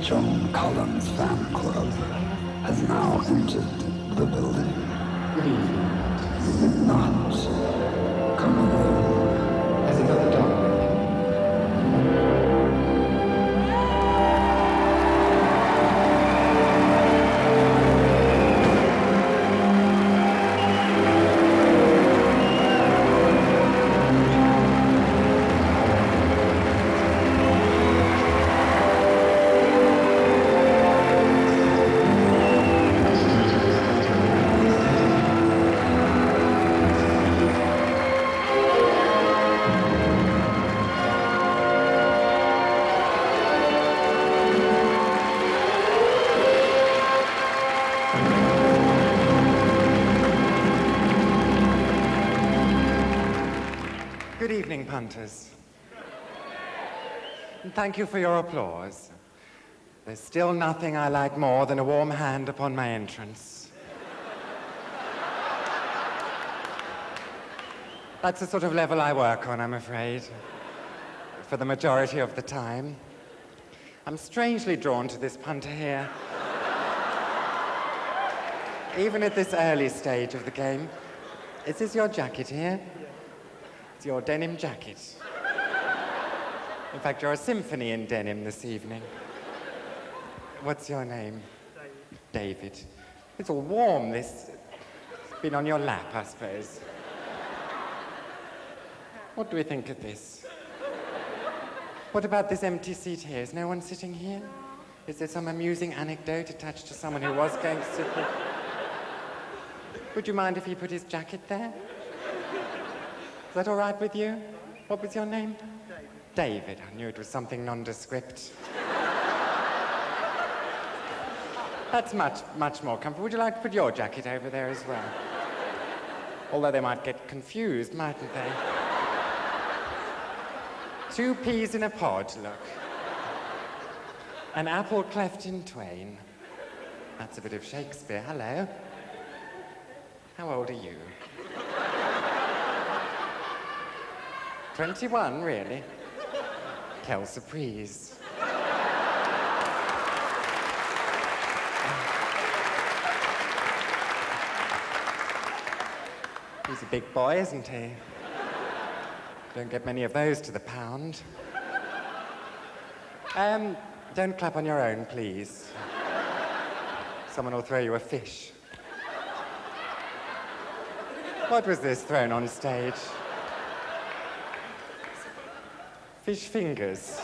Joan Collins fan club has now entered the building. Good evening. You did not come alone. Has he got the dog with him? Good evening, punters. And thank you for your applause. There's still nothing I like more than a warm hand upon my entrance. That's the sort of level I work on, I'm afraid, for the majority of the time. I'm strangely drawn to this punter here. Even at this early stage of the game. Is this your jacket here? It's your denim jacket. In fact, you're a symphony in denim this evening. What's your name? David. It's all warm, this. It's been on your lap, I suppose. What do we think of this? What about this empty seat here? Is no one sitting here? Is there some amusing anecdote attached to someone who was going to sit here? Would you mind if he put his jacket there? Is that all right with you? What was your name? David. David. I knew it was something nondescript. That's much more comfortable. Would you like to put your jacket over there as well? Although they might get confused, mightn't they? Two peas in a pod, look. An apple cleft in twain. That's a bit of Shakespeare. Hello. How old are you? 21, really? Quelle surprise. He's a big boy, isn't he? Don't get many of those to the pound. Don't clap on your own, please. Someone will throw you a fish. What was this thrown on stage? Fish fingers.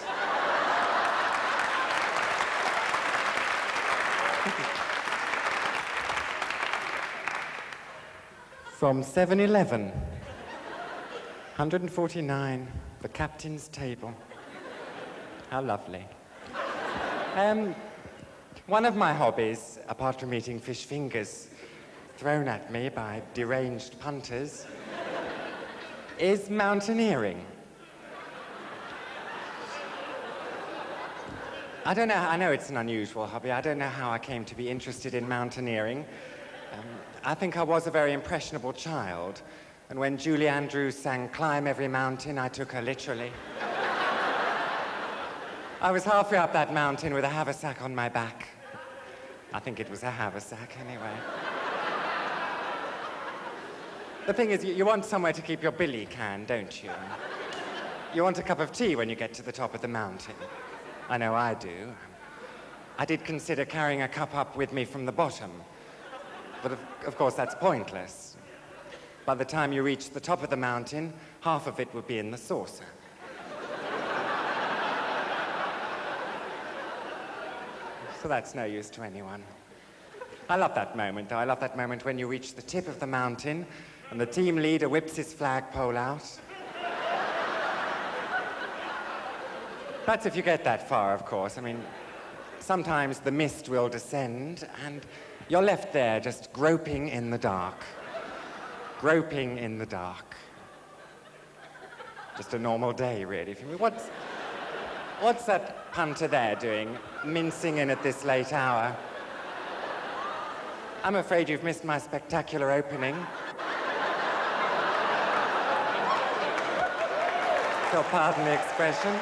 From 7-Eleven. 149, the captain's table. How lovely. One of my hobbies, apart from eating fish fingers thrown at me by deranged punters, is mountaineering. I don't know, I know it's an unusual hobby. I don't know how I came to be interested in mountaineering. I think I was a very impressionable child, and when Julie Andrews sang "Climb Every Mountain," I took her literally. I was halfway up that mountain with a haversack on my back. I think it was a haversack, anyway. The thing is, you want somewhere to keep your billy can, don't you? You want a cup of tea when you get to the top of the mountain. I know I do. I did consider carrying a cup up with me from the bottom, but of course that's pointless. By the time you reach the top of the mountain, half of it would be in the saucer. So that's no use to anyone. I love that moment, though. I love that moment when you reach the tip of the mountain and the team leader whips his flagpole out. That's if you get that far, of course. I mean, sometimes the mist will descend and you're left there just groping in the dark. Groping in the dark. Just a normal day, really. For me. What's that punter there doing, mincing in at this late hour? I'm afraid you've missed my spectacular opening. If you'll pardon the expression.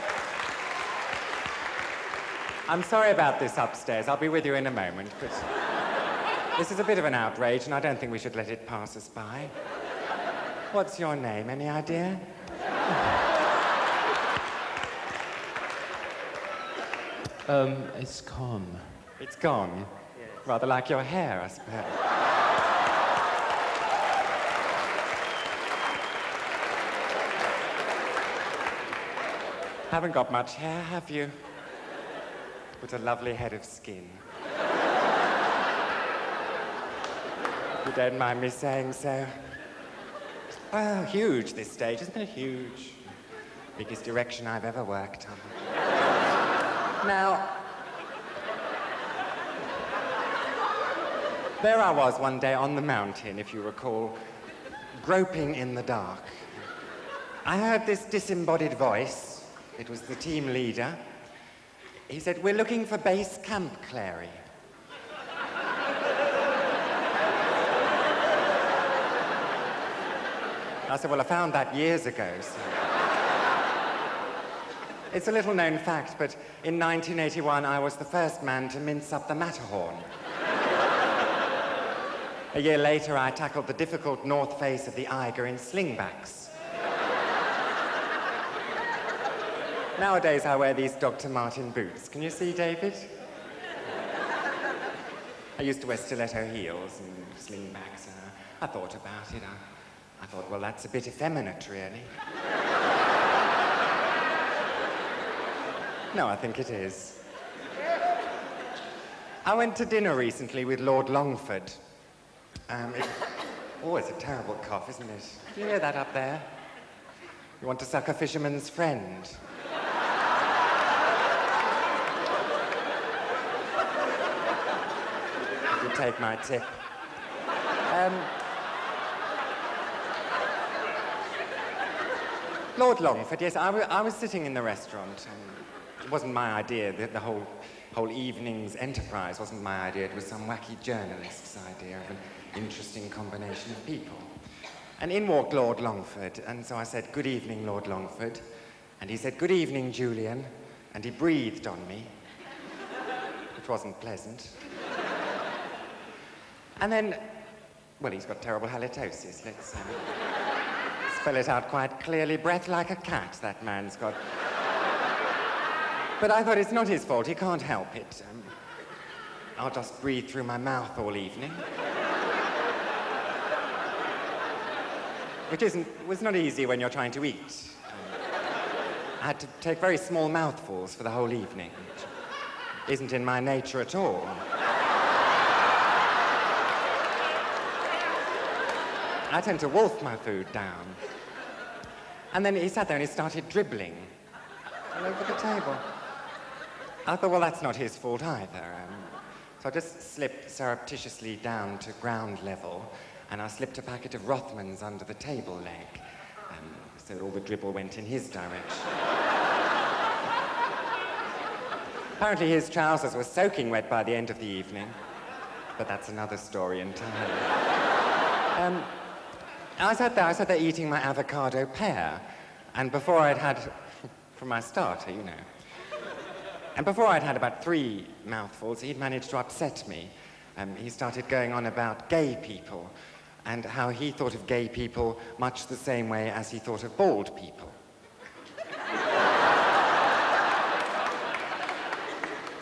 I'm sorry about this upstairs. I'll be with you in a moment, but this is a bit of an outrage, and I don't think we should let it pass us by. What's your name? Any idea? It's Con. It's gone. Yes. Rather like your hair, I suppose. Haven't got much hair, have you? But a lovely head of skin. If you don't mind me saying so. Well, huge, this stage, isn't it? Huge. Biggest erection I've ever worked on. Now, there I was one day on the mountain, if you recall, groping in the dark. I heard this disembodied voice. It was the team leader. He said, "We're looking for base camp, Clary." I said, "Well, I found that years ago, so." It's a little-known fact, but in 1981, I was the first man to mince up the Matterhorn. A year later, I tackled the difficult north face of the Eiger in slingbacks. Nowadays, I wear these Dr. Martin boots. Can you see, David? I used to wear stiletto heels and slingbacks, and I thought about it. I thought, well, that's a bit effeminate, really. No, I think it is. I went to dinner recently with Lord Longford. Oh, it's a terrible cough, isn't it? Do you hear that up there? You want to suck a fisherman's friend? If you take my tip. Lord Longford, yes, I was sitting in the restaurant, and it wasn't my idea. The whole evening's enterprise wasn't my idea. It was some wacky journalist's idea of an interesting combination of people. And in walked Lord Longford, and so I said, "Good evening, Lord Longford." And he said, "Good evening, Julian." And he breathed on me, which wasn't pleasant. And then, well, he's got terrible halitosis, let's spell it out quite clearly. Breath like a cat, that man's got. But I thought, it's not his fault, he can't help it. I'll just breathe through my mouth all evening. Which was not easy when you're trying to eat. I had to take very small mouthfuls for the whole evening, which isn't in my nature at all. I tend to wolf my food down. And then he sat there and he started dribbling all over the table. I thought, well, that's not his fault either. So I just slipped surreptitiously down to ground level, and I slipped a packet of Rothmans under the table leg, so that all the dribble went in his direction. Apparently his trousers were soaking wet by the end of the evening, but that's another story entirely. I sat there eating my avocado pear, and before I'd had, for my starter, you know, and before I'd had about 3 mouthfuls, he'd managed to upset me. He started going on about gay people, and how he thought of gay people much the same way as he thought of bald people.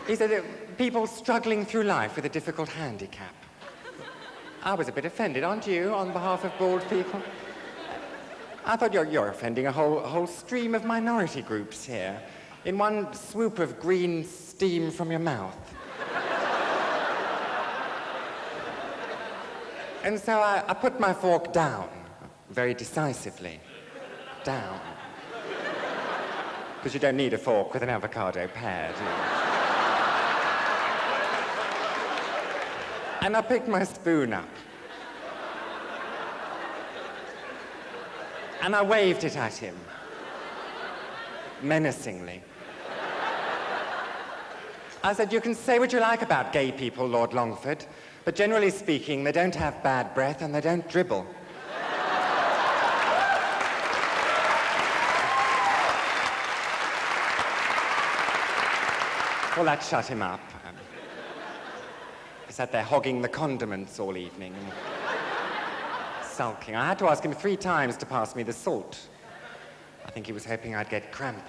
He said, people struggling through life with a difficult handicap. I was a bit offended, aren't you, on behalf of bald people? I thought you're offending a whole stream of minority groups here, in one swoop of green steam from your mouth. And so I put my fork down, very decisively. Down. Because you don't need a fork with an avocado pear, do you? And I picked my spoon up. And I waved it at him. Menacingly. I said, "You can say what you like about gay people, Lord Longford, but generally speaking, they don't have bad breath and they don't dribble." Well, that shut him up. He sat there hogging the condiments all evening and sulking. I had to ask him 3 times to pass me the salt. I think he was hoping I'd get cramp.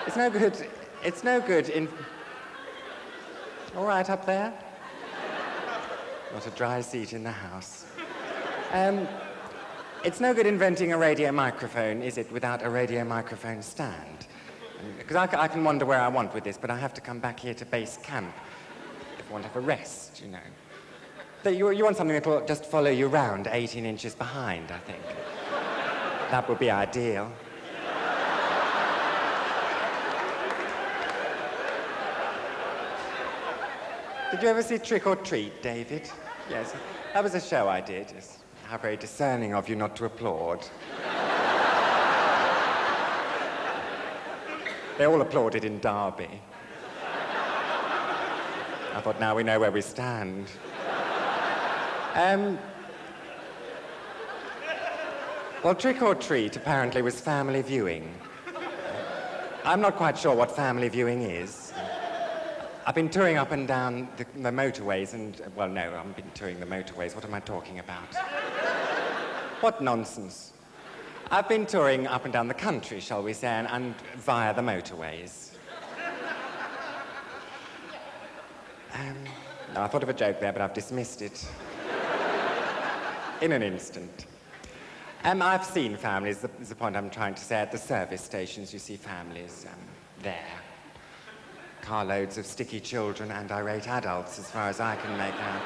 It's no good. It's no good in... All right up there? Not a dry seat in the house. It's no good inventing a radio microphone, is it, without a radio microphone stand? Because I can wander where I want with this, but I have to come back here to base camp if I want to have a rest, you know. You want something that will just follow you round 18 inches behind, I think. That would be ideal. Did you ever see Trick or Treat, David? Yes. That was a show I did. How very discerning of you not to applaud. They all applauded in Derby. I thought, now we know where we stand. Well, Trick or Treat apparently was family viewing. I'm not quite sure what family viewing is. I've been touring up and down the motorways and... Well, no, I haven't been touring the motorways. What am I talking about? What nonsense. I've been touring up and down the country, shall we say, and via the motorways. No, I thought of a joke there, but I've dismissed it. In an instant. I've seen families, is the point I'm trying to say. At the service stations, you see families there. Carloads of sticky children and irate adults, as far as I can make out.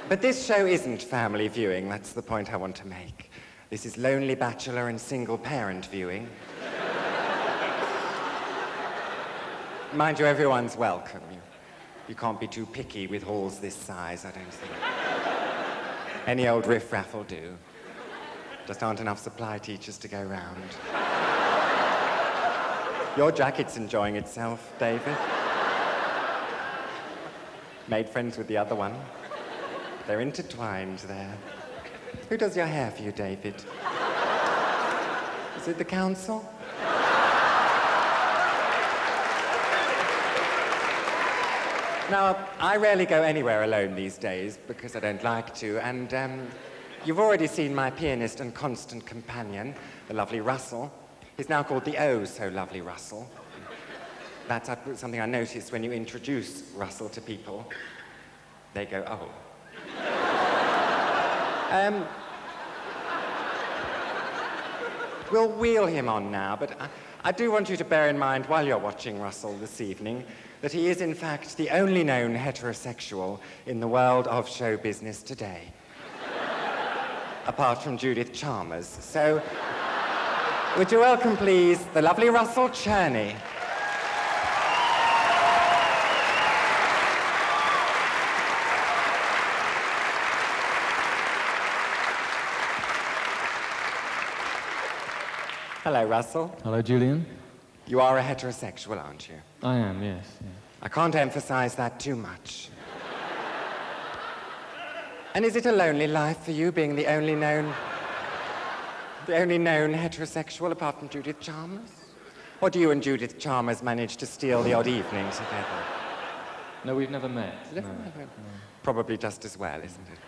But this show isn't family viewing, that's the point I want to make. This is lonely bachelor and single parent viewing. Mind you, everyone's welcome. You can't be too picky with halls this size, I don't think. Any old riff-raff will do. Just aren't enough supply teachers to go round. Your jacket's enjoying itself, David. Made friends with the other one. They're intertwined there. Who does your hair for you, David? Is it the council? Now, I rarely go anywhere alone these days because I don't like to, and you've already seen my pianist and constant companion, the lovely Russell. He's now called the oh so lovely Russell. That's something I notice when you introduce Russell to people. They go, oh. We'll wheel him on now, but I do want you to bear in mind while you're watching Russell this evening that he is in fact the only known heterosexual in the world of show business today. Apart from Judith Chalmers. So, would you welcome, please, the lovely Russell Cherney. Hello, Russell. Hello, Julian. You are a heterosexual, aren't you? I am, yes. I can't emphasize that too much. And is it a lonely life for you, being the only known heterosexual apart from Judith Chalmers? Or do you and Judith Chalmers manage to steal the odd evening together? No, we've never met. No. Probably just as well, isn't it?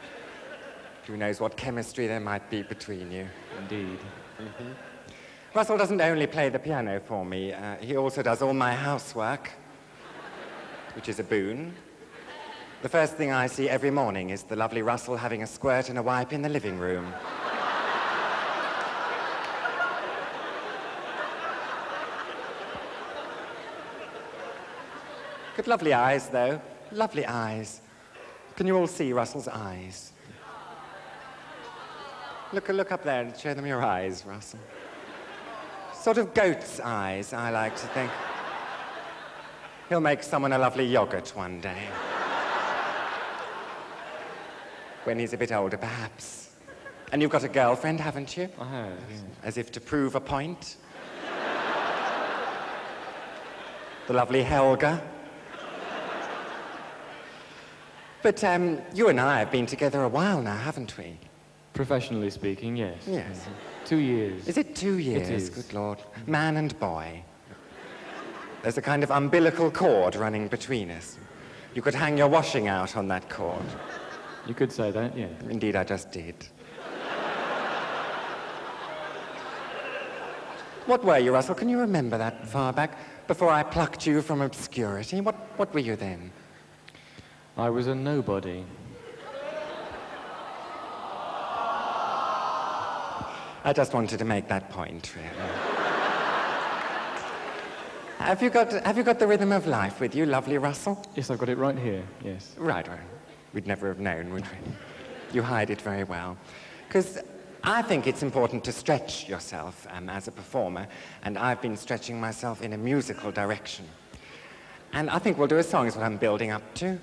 Who knows what chemistry there might be between you. Indeed. Mm-hmm. Russell doesn't only play the piano for me, he also does all my housework, which is a boon. The first thing I see every morning is the lovely Russell having a squirt and a wipe in the living room. Good lovely eyes, though. Lovely eyes. Can you all see Russell's eyes? Look up there and show them your eyes, Russell. Sort of goat's eyes, I like to think. He'll make someone a lovely yogurt one day. When he's a bit older, perhaps. And you've got a girlfriend, haven't you? I have, yes. As if to prove a point. The lovely Helga. But you and I have been together a while now, haven't we? Professionally speaking, yes. Yes. 2 years. Is it 2 years? It is. Good Lord. Man and boy. There's a kind of umbilical cord running between us. You could hang your washing out on that cord. You could say that, yeah. Indeed, I just did. What were you, Russell? Can you remember that far back? Before I plucked you from obscurity? What were you then? I was a nobody. I just wanted to make that point, really. Have you got the rhythm of life with you, lovely Russell? Yes, I've got it right here, yes. Right. We'd never have known, would we? You hide it very well. Because I think it's important to stretch yourself as a performer, and I've been stretching myself in a musical direction. And I think we'll do a song is what I'm building up to.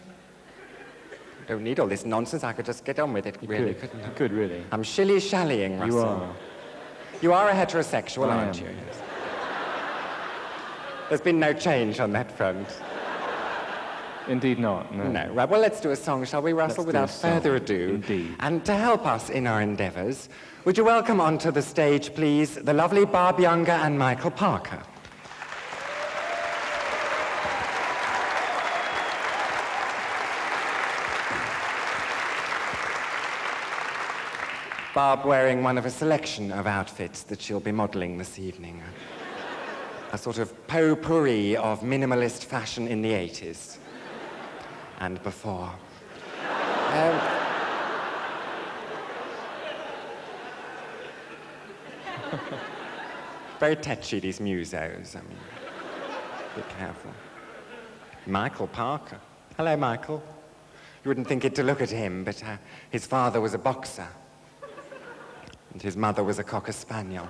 Don't need all this nonsense, I could just get on with it, really, couldn't I? You could, really. I'm shilly-shallying, Russell. You are. You are a heterosexual, I aren't am. you? Yes. There's been no change on that front. Indeed not, no. No. Right, well, let's do a song, shall we, Russell, Let's do a without song. further ado? Indeed. And to help us in our endeavours, would you welcome onto the stage, please, the lovely Barb Younger and Michael Parker. Barb wearing one of a selection of outfits that she'll be modelling this evening. A sort of potpourri of minimalist fashion in the 80s and before. Very tetchy, these musos. I mean, be careful. Michael Parker. Hello, Michael. You wouldn't think it to look at him, but his father was a boxer. And his mother was a Cocker Spaniel.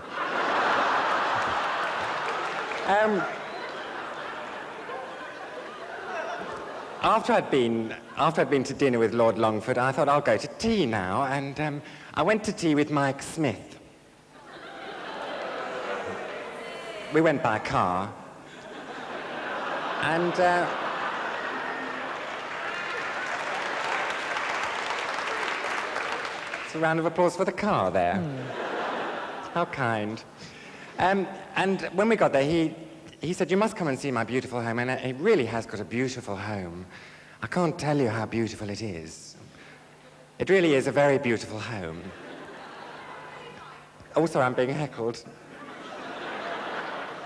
After I'd been to dinner with Lord Longford, I thought I'll go to tea now, and I went to tea with Mike Smith. We went by car, and it's a round of applause for the car there. How kind. And when we got there, he said, you must come and see my beautiful home, and it really has got a beautiful home. I can't tell you how beautiful it is. It really is a very beautiful home. Oh, sorry, I'm being heckled.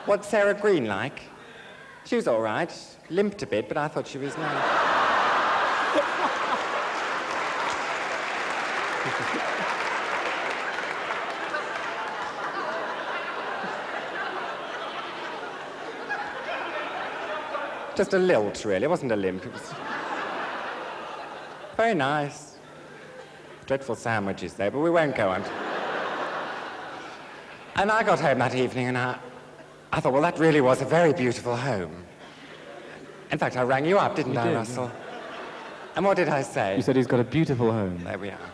What's Sarah Green like? She was all right. Limped a bit, but I thought she was nice. Just a lilt, really. It wasn't a limp. It was very nice. Dreadful sandwiches there, but we won't go on. And I got home that evening, and I thought, well, that really was a very beautiful home. In fact, I rang you up, didn't I, Russell? And what did I say? You said he's got a beautiful home. There we are.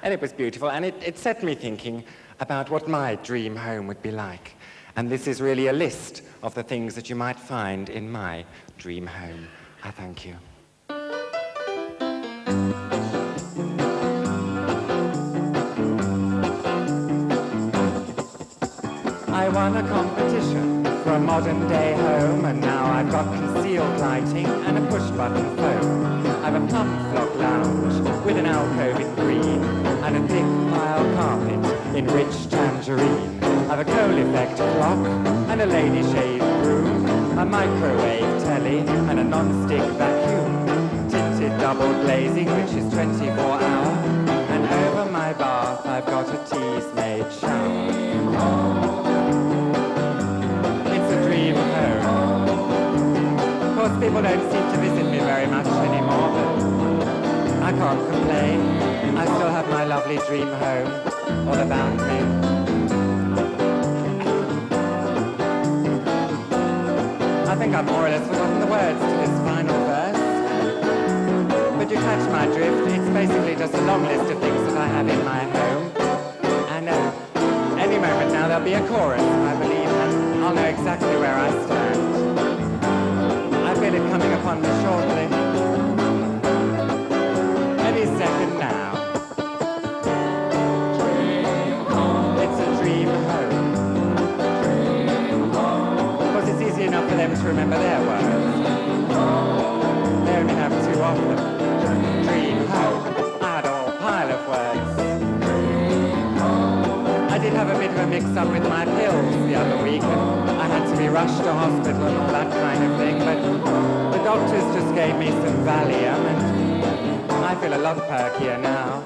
And it was beautiful, and it set me thinking about what my dream home would be like. And this is really a list of the things that you might find in my dream home. I thank you. I won a competition for a modern-day home, and now I've got concealed lighting and a push-button phone. I've a plum-flock lounge with an alcove in green and a thick pile carpet in rich tangerine. I've a coal effect clock and a lady shave broom, a microwave telly and a non-stick vacuum, tinted double glazing which is 24-hour, and over my bath I've got a teas-made shower. It's a dream home. Of course, people don't seem to visit me very much anymore, but I can't complain. I still have my lovely dream home all about me. I think I've more or less forgotten the words to this final verse. But you catch my drift. It's basically just a long list of things that I have in my home. And any moment now there'll be a chorus, I believe, and I'll know exactly where I stand. I feel it coming upon me shortly. Any second now. mix-up with my pills the other week, and I had to be rushed to hospital and all that kind of thing, but the doctors just gave me some Valium, and I feel a lot perkier now.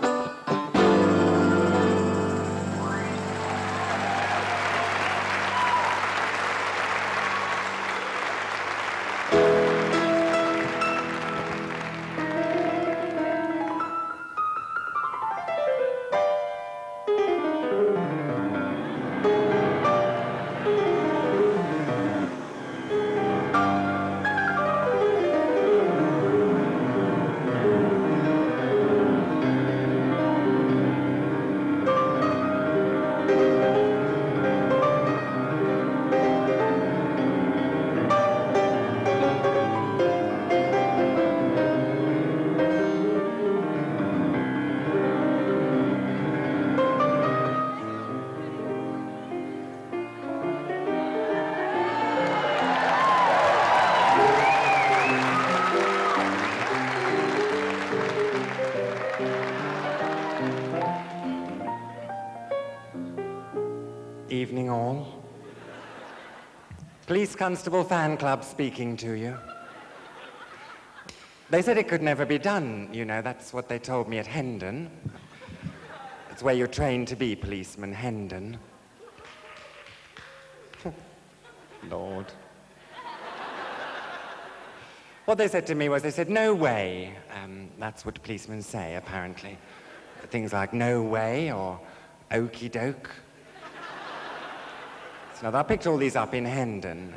Evening all. Police Constable Fan Club speaking to you. They said it could never be done, you know, that's what they told me at Hendon. It's where you're trained to be policeman, Hendon. Lord. What they said to me was, they said, no way. That's what policemen say, apparently. Things like no way or okie doke. So I picked all these up in Hendon.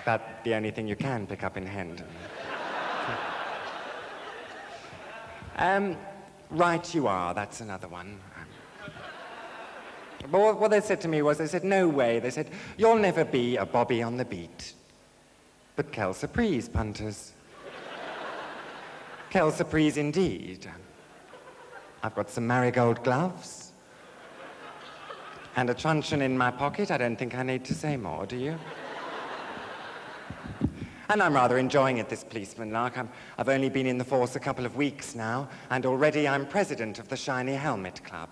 That's the only thing you can pick up in Hendon. Right you are, that's another one. But what they said to me was, they said, no way. They said, you'll never be a Bobby on the beat. But quelle surprise, punters. Quelle surprise indeed. I've got some marigold gloves. And a truncheon in my pocket. I don't think I need to say more, do you? And I'm rather enjoying it, this policeman lark. I've only been in the force a couple of weeks now, and already I'm president of the Shiny Helmet Club.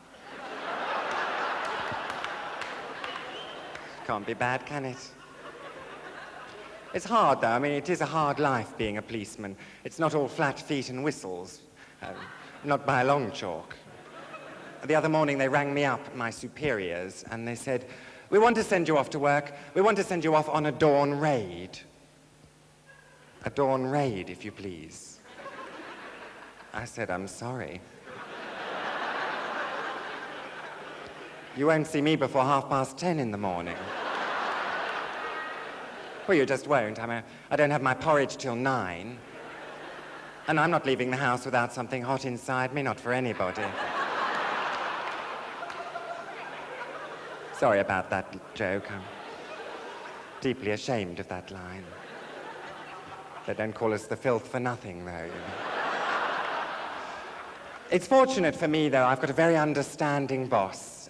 Can't be bad, can it? It's hard, though. I mean, it is a hard life being a policeman. It's not all flat feet and whistles. Not by a long chalk. The other morning, they rang me up, my superiors, and they said, we want to send you off to work. We want to send you off on a dawn raid. A dawn raid, if you please. I said, I'm sorry. You won't see me before 10:30 in the morning. Well, you just won't. I don't have my porridge till 9. And I'm not leaving the house without something hot inside me, not for anybody. Sorry about that joke. I'm deeply ashamed of that line. They don't call us the filth for nothing, though, you know. It's fortunate for me, though, I've got a very understanding boss.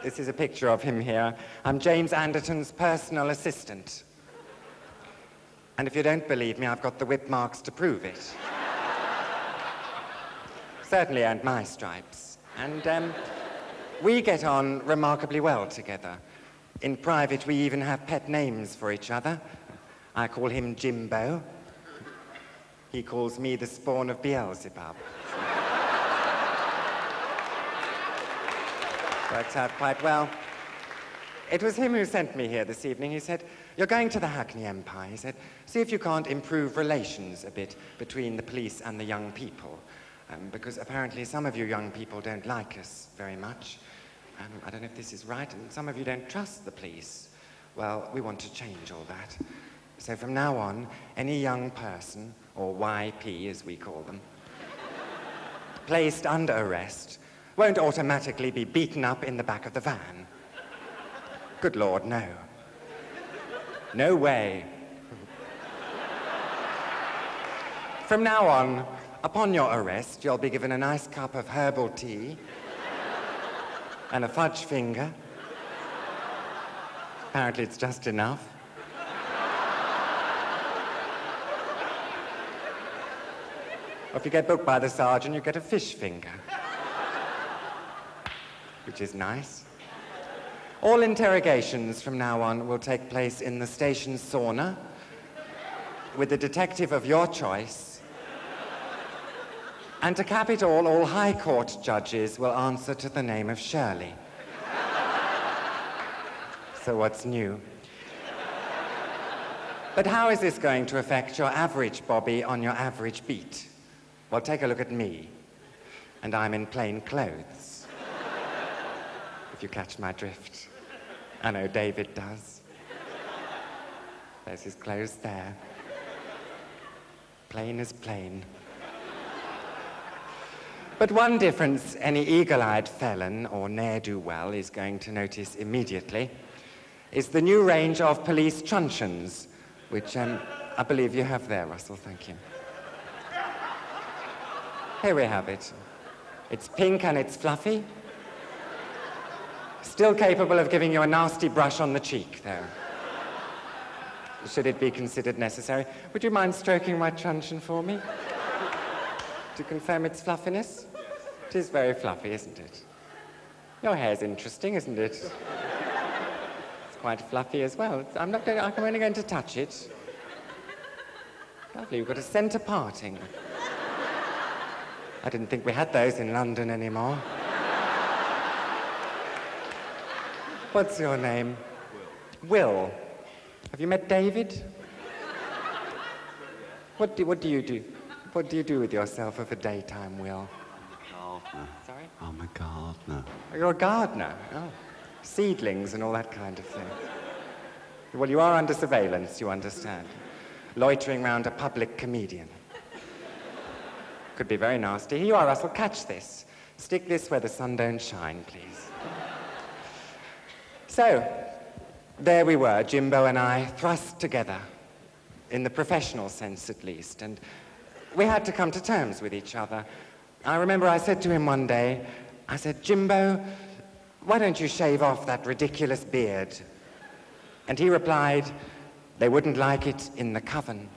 This is a picture of him here. I'm James Anderton's personal assistant. And if you don't believe me, I've got the whip marks to prove it. Certainly earned my stripes. And we get on remarkably well together. In private, we even have pet names for each other. I call him Jimbo. He calls me the spawn of Beelzebub. Works out quite well. It was him who sent me here this evening. He said, you're going to the Hackney Empire. He said, see if you can't improve relations a bit between the police and the young people. Because apparently some of you young people don't like us very much. I don't know if this is right, and some of you don't trust the police. Well, we want to change all that. So from now on, any young person, or YP as we call them, placed under arrest won't automatically be beaten up in the back of the van. Good Lord, no. No way. From now on, upon your arrest, you'll be given a nice cup of herbal tea and a fudge finger. Apparently it's just enough. Or if you get booked by the sergeant, you get a fish finger. which is nice. All interrogations from now on will take place in the station sauna with a detective of your choice. And to cap it all High Court judges will answer to the name of Shirley. So what's new? But how is this going to affect your average Bobby on your average beat? Well, take a look at me. And I'm in plain clothes. If you catch my drift. I know David does. There's his clothes there. Plain as plain. But one difference any eagle-eyed felon or ne'er-do-well is going to notice immediately is the new range of police truncheons, which I believe you have there, Russell, thank you. Here we have it. It's pink and it's fluffy. Still capable of giving you a nasty brush on the cheek, though. Should it be considered necessary. Would you mind stroking my truncheon for me? To confirm its fluffiness? It is very fluffy, isn't it? Your hair's interesting, isn't it? It's quite fluffy as well. I'm only going to touch it. Lovely, you've got a centre parting. I didn't think we had those in London anymore. What's your name? Will. Have you met David? What do you do? What do you do with yourself of a daytime, Will? Gardener. Sorry? I'm a gardener. Oh, you're a gardener? Oh. Seedlings and all that kind of thing. Well, you are under surveillance, you understand. Loitering round a public comedian. Could be very nasty. Here you are, Russell. Catch this. Stick this where the sun don't shine, please. So, there we were, Jimbo and I, thrust together, in the professional sense at least, and we had to come to terms with each other. I remember I said to him one day, I said, Jimbo, why don't you shave off that ridiculous beard? And he replied, they wouldn't like it in the coven.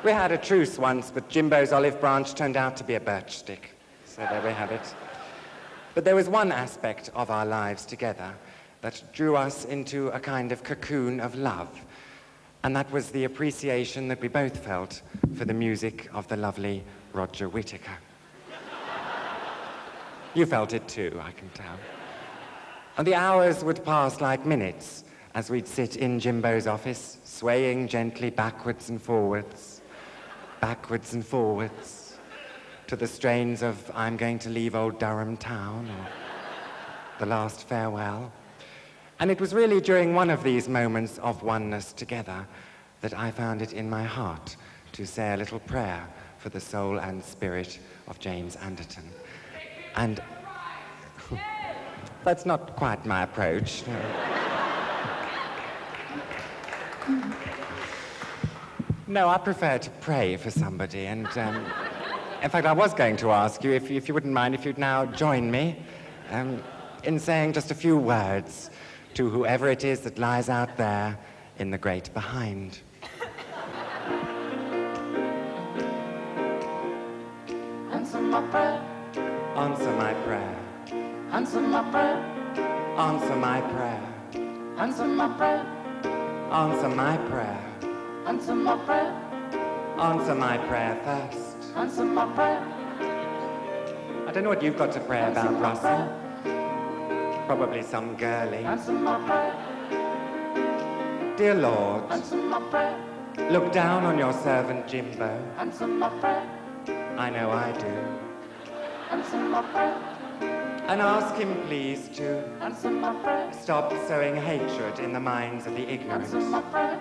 We had a truce once, but Jimbo's olive branch turned out to be a birch stick. So there we have it. But there was one aspect of our lives together that drew us into a kind of cocoon of love, and that was the appreciation that we both felt for the music of the lovely Roger Whittaker. You felt it too, I can tell. And the hours would pass like minutes as we'd sit in Jimbo's office, swaying gently backwards and forwards, to the strains of I'm Going to Leave Old Durham Town or The Last Farewell. And it was really during one of these moments of oneness together that I found it in my heart to say a little prayer for the soul and spirit of James Anderton. And that's not quite my approach. No, I prefer to pray for somebody, and in fact, I was going to ask you if you wouldn't mind if you'd now join me in saying just a few words to whoever it is that lies out there in the great behind. Answer my prayer. Answer my prayer. Answer my prayer. Answer my prayer. Answer my prayer. Answer my prayer. Answer my prayer. Answer my prayer first. Answer my prayer. I don't know what you've got to pray about, Russell. Probably some girly. Answer my prayer. Dear Lord, Answer my prayer. look down on your servant Jimbo. Answer my prayer. I know I do. Answer my prayer. And ask him, please, to Answer my prayer. stop sowing hatred in the minds of the ignorant. Answer my prayer.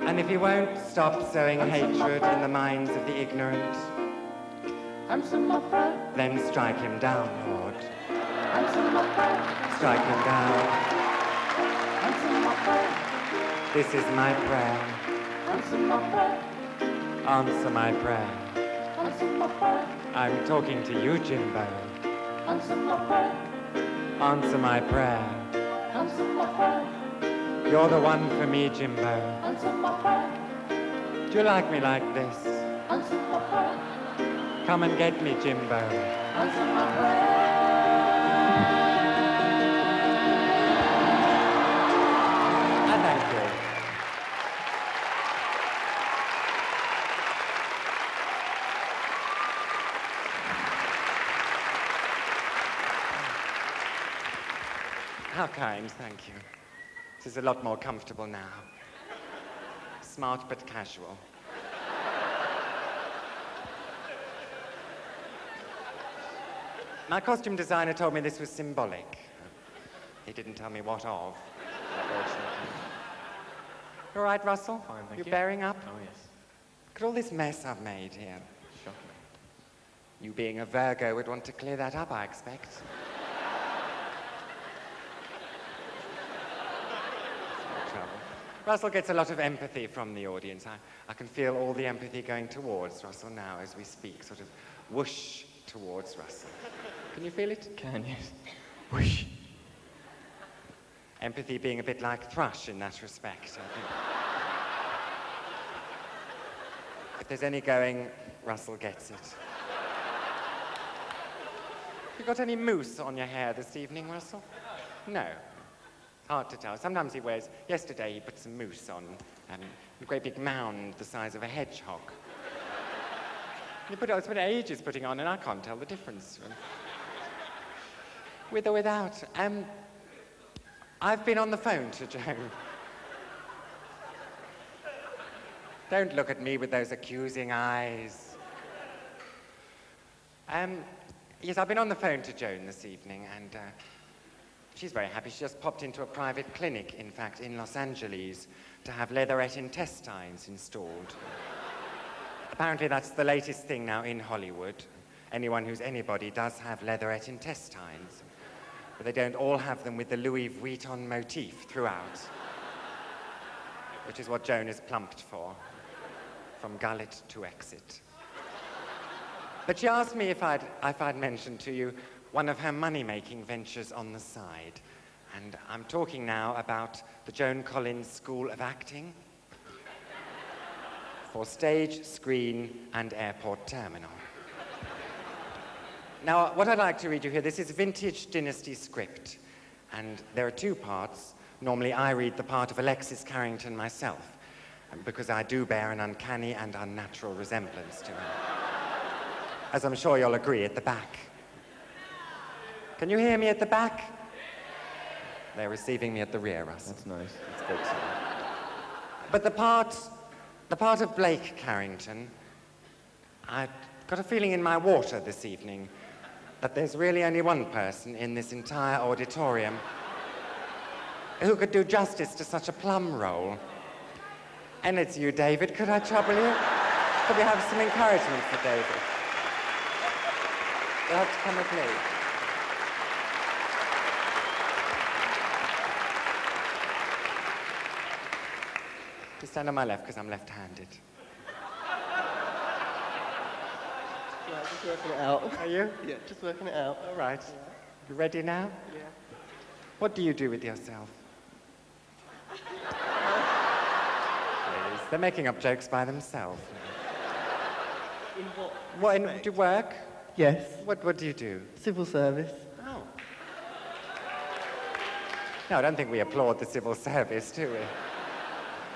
And if he won't stop sowing hatred in the minds of the ignorant, Answer my prayer. then strike him down, Lord. Answer my prayer. Strike him down. Answer my prayer. This is my prayer. Answer my prayer. Answer my prayer. Answer my prayer. I'm talking to you, Jimbo. Answer my prayer. Answer my prayer. Answer my prayer. You're the one for me, Jimbo. Answer my prayer. Do you like me like this? Answer my prayer. Come and get me, Jimbo. Answer my prayer. Thank you. How kind, thank you. This is a lot more comfortable now. Smart but casual. My costume designer told me this was symbolic. He didn't tell me what of, unfortunately. You all right, Russell? Fine, thank you. you. Bearing up? Oh, yes. Look at all this mess I've made here. Shocking. You being a Virgo would want to clear that up, I expect. No trouble. Russell gets a lot of empathy from the audience. I can feel all the empathy going towards Russell now as we speak, sort of whoosh towards Russell. Can you feel it? Can, yes. Whoosh. Empathy being a bit like thrush in that respect, I think. If there's any going, Russell gets it. You got any mousse on your hair this evening, Russell? No. Hard to tell. Sometimes he wears... Yesterday he put some mousse on, a great big mound the size of a hedgehog. He spent ages putting on, and I can't tell the difference. With or without. I've been on the phone to Joan. Don't look at me with those accusing eyes. Yes, I've been on the phone to Joan this evening, and she's very happy. She just popped into a private clinic, in fact, in Los Angeles, to have leatherette intestines installed. Apparently that's the latest thing now in Hollywood. Anyone who's anybody does have leatherette intestines. But they don't all have them with the Louis Vuitton motif throughout. Which is what Joan is plumped for, from gullet to exit. But she asked me if I'd mentioned to you one of her money-making ventures on the side. And I'm talking now about the Joan Collins School of Acting for stage, screen, and airport terminal. Now, what I'd like to read you here, this is vintage Dynasty script, and there are two parts. Normally, I read the part of Alexis Carrington myself, because I do bear an uncanny and unnatural resemblance to her. As I'm sure you'll agree at the back. Can you hear me at the back? They're receiving me at the rear, Russell. That's nice. That's good. But the part of Blake Carrington, I've got a feeling in my water this evening that there's really only one person in this entire auditorium who could do justice to such a plum roll. And it's you, David. Could I trouble you? Could we have some encouragement for David? You'll have to come with me. You stand on my left, because I'm left-handed. Yeah, just working it out. Are you? Yeah, just working it out. All right. You ready now? Yeah. What do you do with yourself? Please, they're making up jokes by themselves. In what? What, do respect? you work? Yes. What do you do? Civil service. Oh. No, I don't think we applaud the civil service, do we?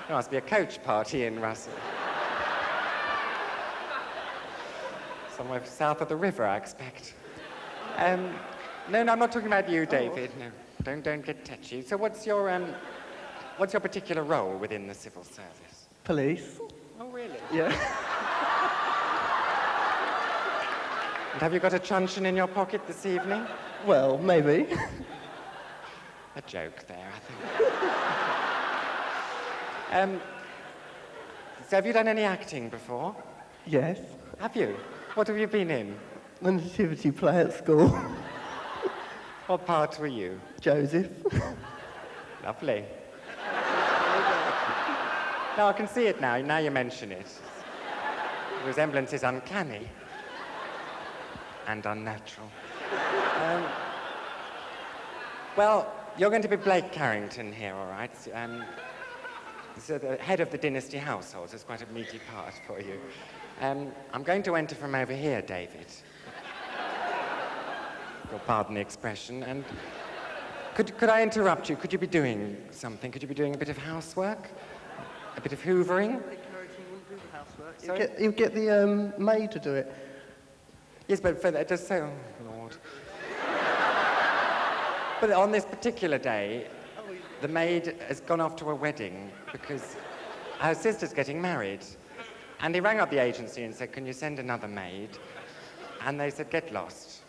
There must be a coach party in Russell. Somewhere south of the river, I expect. No, I'm not talking about you, David. No, don't get touchy. So what's your particular role within the civil service? Police. Oh, really? Yeah. And have you got a truncheon in your pocket this evening? Well, maybe. A joke there, I think. So have you done any acting before? Yes. Have you? What have you been in? The nativity play at school. What part were you? Joseph. Lovely. No, I can see it now. Now you mention it. The resemblance is uncanny and unnatural. Well, you're going to be Blake Carrington here, all right? So the head of the dynasty household, so it's quite a meaty part for you. I'm going to enter from over here, David. You'll pardon the expression. And could I interrupt you? Could you be doing something? Could you be doing a bit of housework? A bit of hoovering? Sorry? You get the maid to do it. Yes, but for that, just so... Oh, Lord. But on this particular day, the maid has gone off to a wedding because her sister's getting married. And he rang up the agency and said, can you send another maid? And they said, get lost.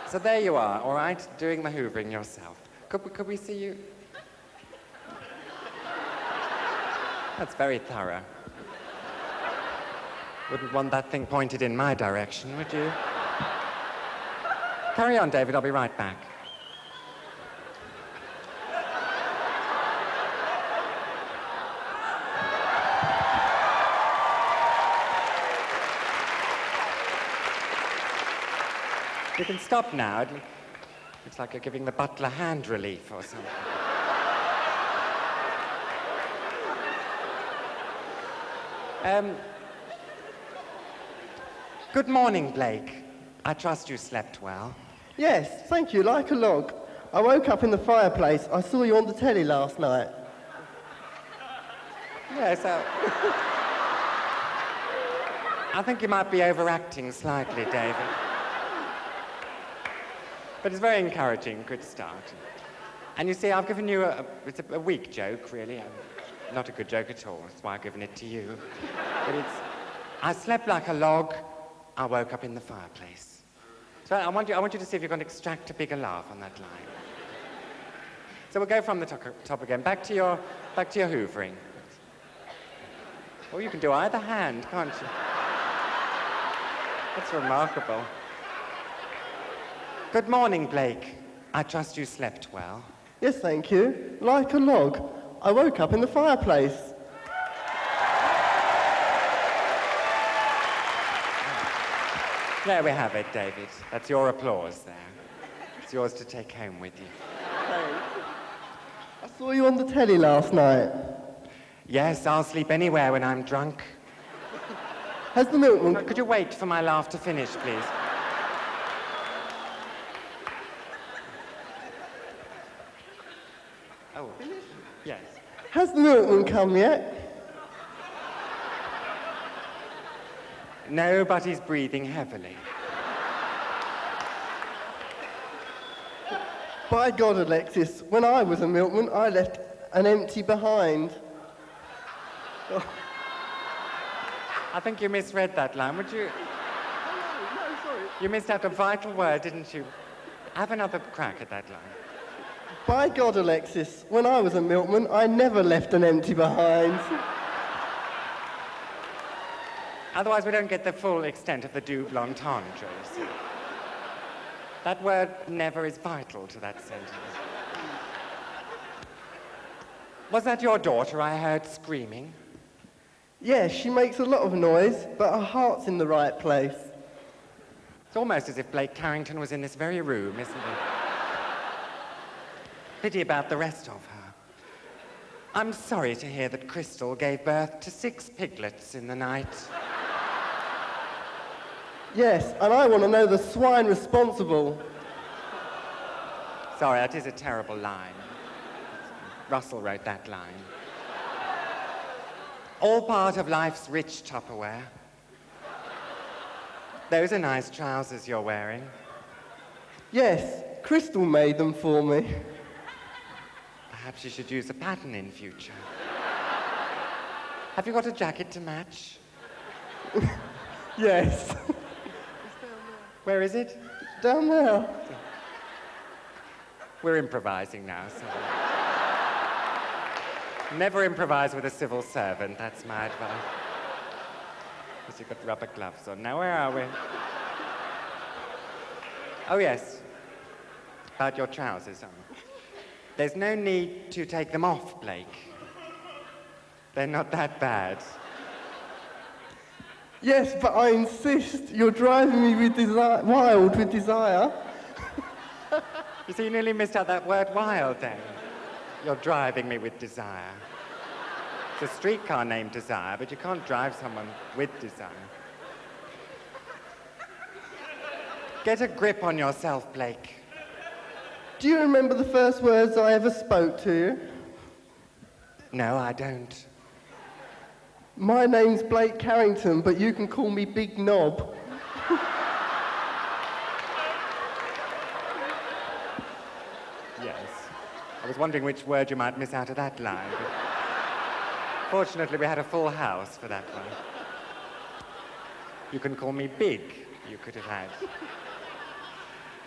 So there you are, all right, doing the hoovering yourself. Could we see you? That's very thorough. Wouldn't want that thing pointed in my direction, would you? Carry on, David, I'll be right back. You can stop now. It looks like you're giving the butler hand relief or something. Good morning, Blake. I trust you slept well. Yes, thank you, like a log. I woke up in the fireplace. I saw you on the telly last night. Yes, I think you might be overacting slightly, David. But it's very encouraging, good start. And you see, I've given you it's a weak joke, really. Not a good joke at all, that's why I've given it to you. But I slept like a log, I woke up in the fireplace. So I want you to see if you can extract a bigger laugh on that line. So we'll go from the top again, back to your hoovering. Or you can do either hand, can't you? That's remarkable. Good morning, Blake. I trust you slept well. Yes, thank you, like a log. I woke up in the fireplace. There we have it, David. That's your applause there. It's yours to take home with you. I saw you on the telly last night. Yes, I'll sleep anywhere when I'm drunk. Has the milkman... Could you wait for my laugh to finish, please? Oh, yes. Has the milkman come yet? No, but he's breathing heavily. By God, Alexis, when I was a milkman, I left an empty behind. Oh. I think you misread that line. Would you... No, sorry. You missed out a vital word, didn't you? Have another crack at that line. By God, Alexis, when I was a milkman, I never left an empty behind. Otherwise, we don't get the full extent of the double entendre, you see. That word never is vital to that sentence. Was that your daughter I heard screaming? Yes, she makes a lot of noise, but her heart's in the right place. It's almost as if Blake Carrington was in this very room, isn't it? Pity about the rest of her. I'm sorry to hear that Crystal gave birth to 6 piglets in the night. Yes, and I want to know the swine responsible. Sorry, that is a terrible line. Russell wrote that line. All part of life's rich Tupperware. Those are nice trousers you're wearing. Yes, Crystal made them for me. Perhaps you should use a pattern in future. Have you got a jacket to match? Yes. Where is it? Down there. We're improvising now, so... Never improvise with a civil servant, that's my advice. Because you've got rubber gloves on. Now, where are we? Oh, yes. About your trousers on. There's no need to take them off, Blake. They're not that bad. Yes, but I insist. You're driving me with wild with desire. You see, you nearly missed out that word wild then. You're driving me with desire. It's a streetcar named Desire, but you can't drive someone with desire. Get a grip on yourself, Blake. Do you remember the first words I ever spoke to you? No, I don't. My name's Blake Carrington, but you can call me Big Knob. Yes. I was wondering which word you might miss out of that line. But fortunately, we had a full house for that one. You can call me Big, you could have had.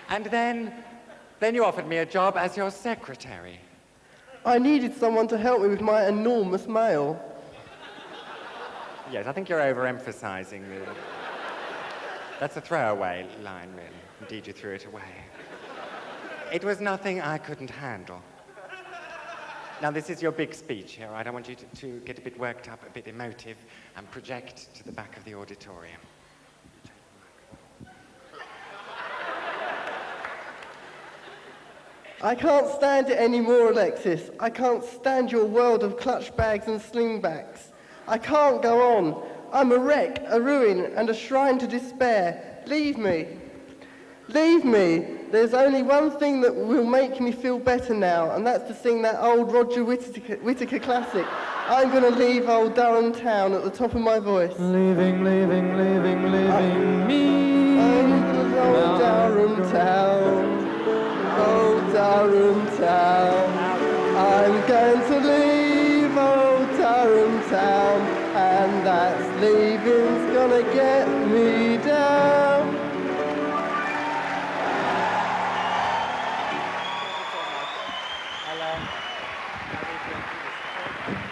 And then you offered me a job as your secretary. I needed someone to help me with my enormous mail. Yes, I think you're overemphasizing the... That's a throwaway line, really. Indeed, you threw it away. It was nothing I couldn't handle. Now, this is your big speech here. I don't want you to get a bit worked up, a bit emotive, and project to the back of the auditorium. I can't stand it anymore, Alexis. I can't stand your world of clutch bags and slingbacks. I can't go on. I'm a wreck, a ruin, and a shrine to despair. Leave me. Leave me. There's only one thing that will make me feel better now, and that's to sing that old Roger Whittaker classic. I'm going to leave old Durham town at the top of my voice. Leaving me. I'm going to old Durham town. Old Durham town. I'm going to leave old Durham town, and that's leaving's gonna get me down.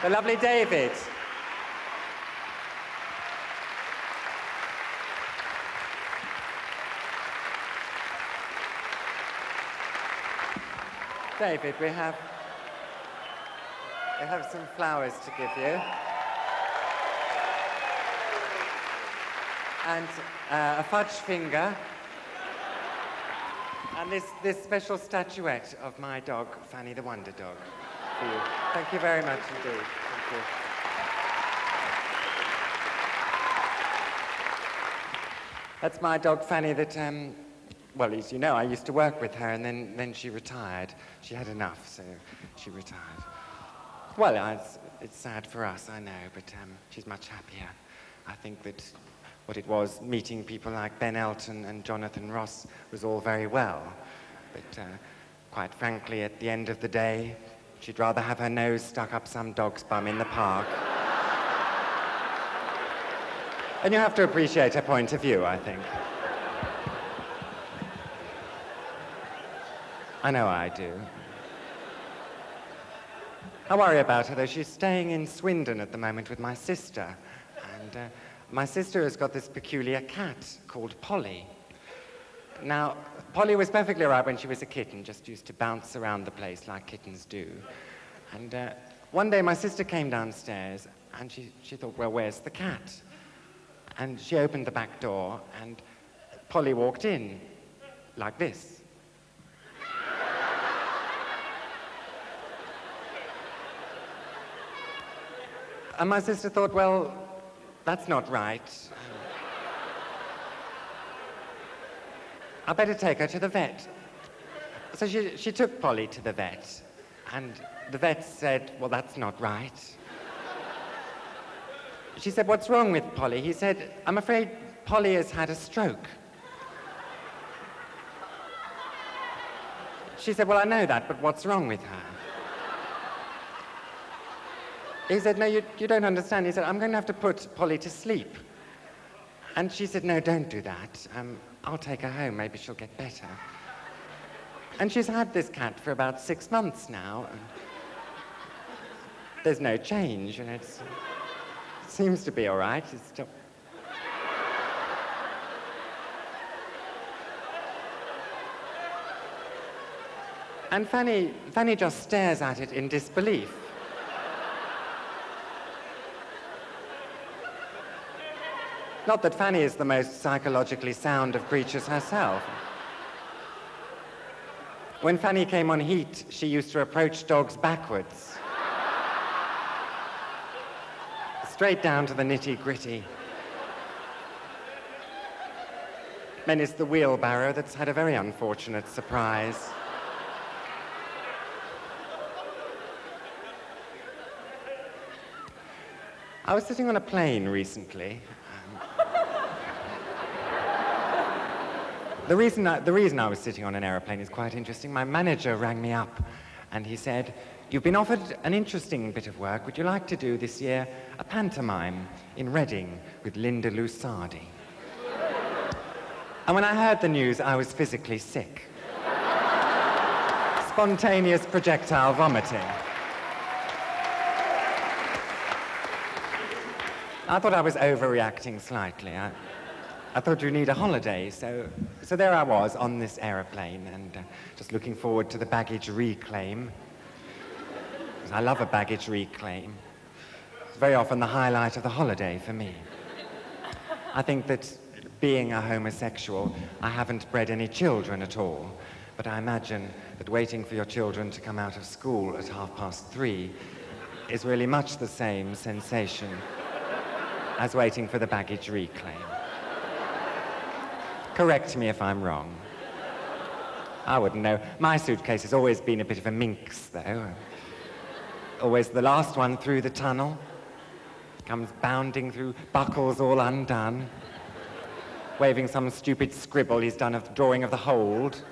The lovely David. David, we have some flowers to give you. And a fudge finger. And this special statuette of my dog, Fanny the Wonder Dog, for you. Thank you very much indeed. Thank you. That's my dog, Fanny, that, well, as you know, I used to work with her, and then she retired. She had enough, so she retired. Well, it's sad for us, I know, but she's much happier. I think that what it was, meeting people like Ben Elton and Jonathan Ross, was all very well. But quite frankly, at the end of the day, she'd rather have her nose stuck up some dog's bum in the park. And you have to appreciate her point of view, I think. I know I do. I worry about her, though. She's staying in Swindon at the moment with my sister. And my sister has got this peculiar cat called Polly. Now, Polly was perfectly all right when she was a kitten, just used to bounce around the place like kittens do. And one day my sister came downstairs and she thought, well, where's the cat? And she opened the back door and Polly walked in like this. And my sister thought, well, that's not right. I better take her to the vet. So she took Polly to the vet, and the vet said, well, that's not right. She said, what's wrong with Polly? He said, I'm afraid Polly has had a stroke. She said, well, I know that, but what's wrong with her? He said, no, you don't understand. He said, I'm going to have to put Polly to sleep. And she said, no, don't do that. I'll take her home. Maybe she'll get better. And she's had this cat for about 6 months now. And there's no change, and it seems to be all right. It's still... And Fanny just stares at it in disbelief. Not that Fanny is the most psychologically sound of creatures herself. When Fanny came on heat, she used to approach dogs backwards. Straight down to the nitty-gritty. Then it's the wheelbarrow that's had a very unfortunate surprise. I was sitting on a plane recently. The reason I was sitting on an aeroplane is quite interesting. My manager rang me up and he said, "You've been offered an interesting bit of work. Would you like to do this year a pantomime in Reading with Linda Lusardi?" And when I heard the news, I was physically sick. Spontaneous projectile vomiting. I thought I was overreacting slightly. I thought you need a holiday, so there I was on this aeroplane and just looking forward to the baggage reclaim. Because I love a baggage reclaim. It's very often the highlight of the holiday for me. I think that being a homosexual, I haven't bred any children at all, but I imagine that waiting for your children to come out of school at 3:30 is really much the same sensation as waiting for the baggage reclaim. Correct me if I'm wrong. I wouldn't know. My suitcase has always been a bit of a minx, though. Always the last one through the tunnel. Comes bounding through, buckles all undone. Waving some stupid scribble he's done of the drawing of the hold.